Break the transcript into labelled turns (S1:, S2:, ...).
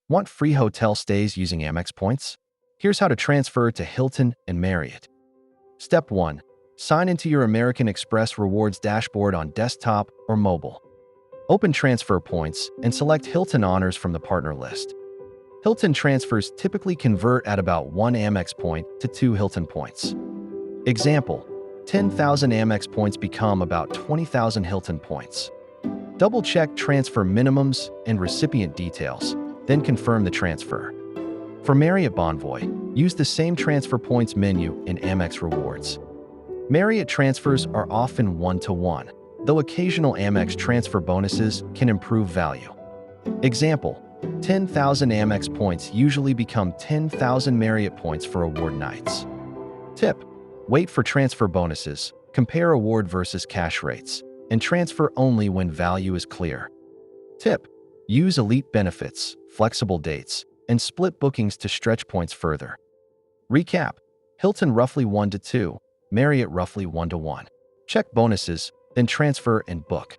S1: Want free hotel stays using Amex points? Here's how to transfer to Hilton and Marriott. Step 1. Sign into your American Express Rewards dashboard on desktop or mobile. Open Transfer Points and select Hilton Honors from the partner list. Hilton transfers typically convert at about 1 Amex point to 2 Hilton points. Example: 10,000 Amex points become about 20,000 Hilton points. Double-check transfer minimums and recipient details, then confirm the transfer. For Marriott Bonvoy, use the same transfer points menu in Amex Rewards. Marriott transfers are often one-to-one, though occasional Amex transfer bonuses can improve value. Example: 10,000 Amex points usually become 10,000 Marriott points for award nights. Tip: wait for transfer bonuses, compare award versus cash rates, and transfer only when value is clear. Tip: use elite benefits, flexible dates, and split bookings to stretch points further. Recap: Hilton roughly 1 to 2, Marriott roughly 1 to 1. Check bonuses, then transfer and book.